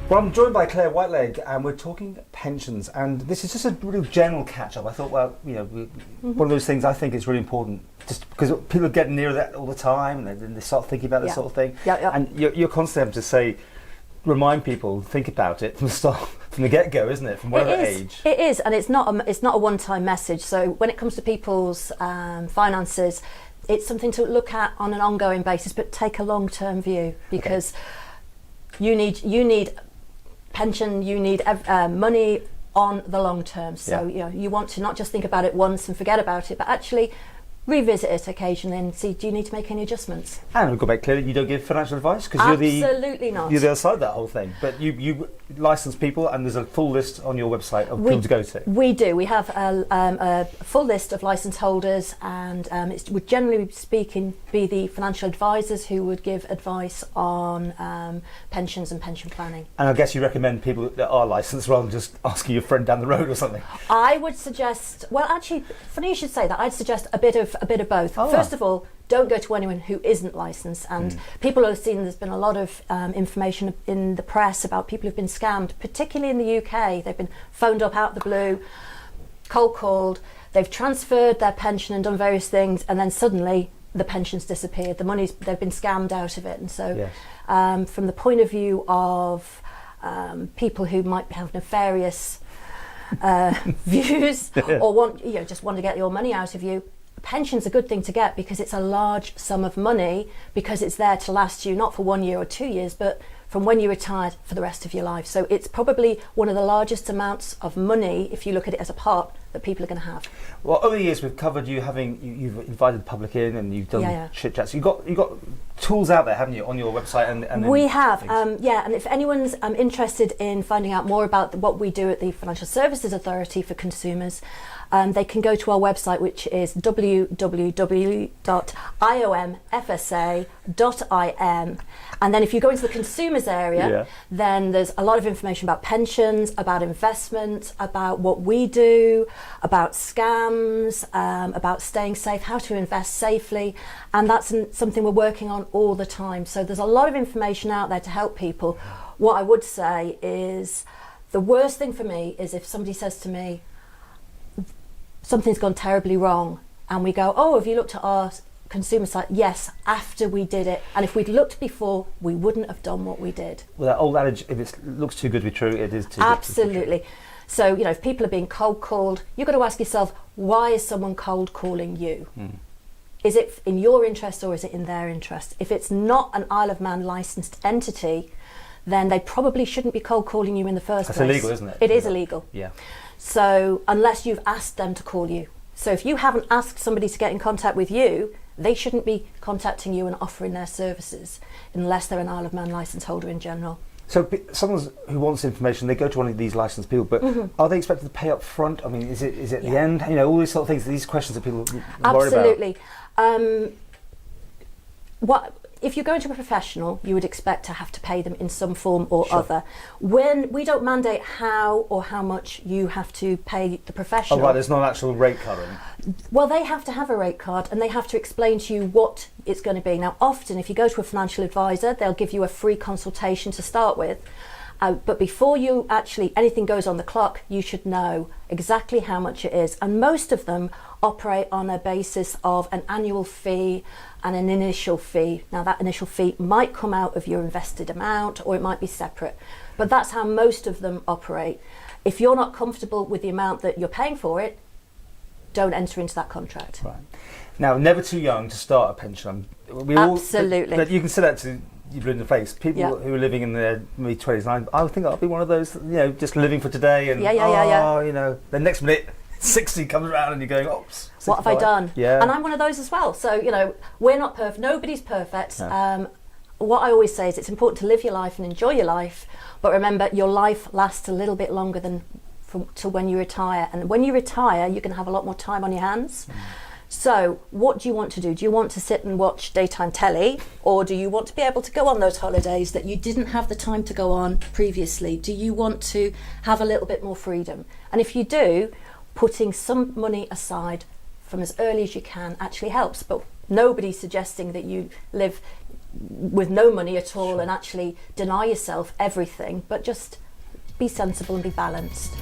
Well, I'm joined by Claire Whitelegg, and we're talking pensions. And this is just a real general catch-up. I thought, well, one of those things I think is really important, just because people get near that all the time, and they start thinking about this sort of thing. And you're constantly having to say, remind people, think about it from the start, from the get-go, isn't it? From whatever age. It is, and it's not a one-time message. So when it comes to people's finances, it's something to look at on an ongoing basis, but take a long-term view, because you need pension, you need money on the long term. So you want to not just think about it once and forget about it, but actually revisit it occasionally and see, do you need to make any adjustments? And we'll go back clearly, you don't give financial advice, because absolutely not. You're the other side of that whole thing. But you license people, and there's a full list on your website of people to go to. We do. We have a full list of licence holders, and it would generally speaking be the financial advisors who would give advice on pensions and pension planning. And I guess you recommend people that are licensed rather than just asking your friend down the road or something. I would suggest, well, actually, funny you should say that. I'd suggest a bit of both. First of all, don't go to anyone who isn't licensed, and people have seen there's been a lot of information in the press about people who've been scammed, particularly in the UK. They've been phoned up out of the blue, cold called, they've transferred their pension and done various things, and then suddenly the pension's disappeared, they've been scammed out of it. And so from the point of view of people who might have nefarious views or just want to get your money out of you, pension's a good thing to get, because it's a large sum of money, because it's there to last you not for 1 year or 2 years, but from when you're retired for the rest of your life. So it's probably one of the largest amounts of money, if you look at it as a pot, that people are going to have. Well, over the years we've covered you've invited the public in, and you've done chit chats. You've got tools out there, haven't you, on your website? And we have, and if anyone's interested in finding out more about what we do at the Financial Services Authority for Consumers, they can go to our website, which is www.iomfsa.in, and then if you go into the consumers area, then there's a lot of information about pensions, about investment, about what we do, about scams, about staying safe, how to invest safely, and that's something we're working on all the time. So there's a lot of information out there to help people. What I would say is the worst thing for me is if somebody says to me, something's gone terribly wrong, and we go, oh, have you looked at our consumer site? Yes, after we did it. And if we'd looked before, we wouldn't have done what we did. Well, that old adage, if it looks too good to be true, it is too absolutely good to be true. So if people are being cold called, you've got to ask yourself, why is someone cold calling you? Is it in your interest or is it in their interest? If it's not an Isle of Man licensed entity, then they probably shouldn't be cold calling you in the first place. That's illegal, isn't it? It is illegal. Yeah. So unless you've asked them to call you. So if you haven't asked somebody to get in contact with you, they shouldn't be contacting you and offering their services unless they're an Isle of Man licence holder in general. So someone who wants information, they go to one of these licensed people, but are they expected to pay up front? I mean, is it at the end? All these sort of things, these questions that people worry about. Absolutely. If you're going to a professional, you would expect to have to pay them in some form or other. When we don't mandate how or how much you have to pay the professional. Oh, right, there's not an actual rate card on it. Well, they have to have a rate card, and they have to explain to you what it's going to be. Now, often, if you go to a financial advisor, they'll give you a free consultation to start with. But before anything goes on the clock, you should know exactly how much it is. And most of them operate on a basis of an annual fee and an initial fee. Now, that initial fee might come out of your invested amount, or it might be separate. But that's how most of them operate. If you're not comfortable with the amount that you're paying for it, don't enter into that contract. Right. Now, never too young to start a pension. Absolutely. But you can say that to you blue in the face. People who are living in their mid-20s, and I would think I'll be one of those, just living for today, and the next minute 60 comes around and you're going, oops. What have I done? Yeah. And I'm one of those as well. So, we're not perfect. Nobody's perfect. No. What I always say is it's important to live your life and enjoy your life, but remember, your life lasts a little bit longer than till when you retire. And when you retire, you can have a lot more time on your hands. So what do you want to do? Do you want to sit and watch daytime telly, or do you want to be able to go on those holidays that you didn't have the time to go on previously? Do you want to have a little bit more freedom? And if you do, putting some money aside from as early as you can actually helps. But nobody's suggesting that you live with no money at all and actually deny yourself everything, but just be sensible and be balanced.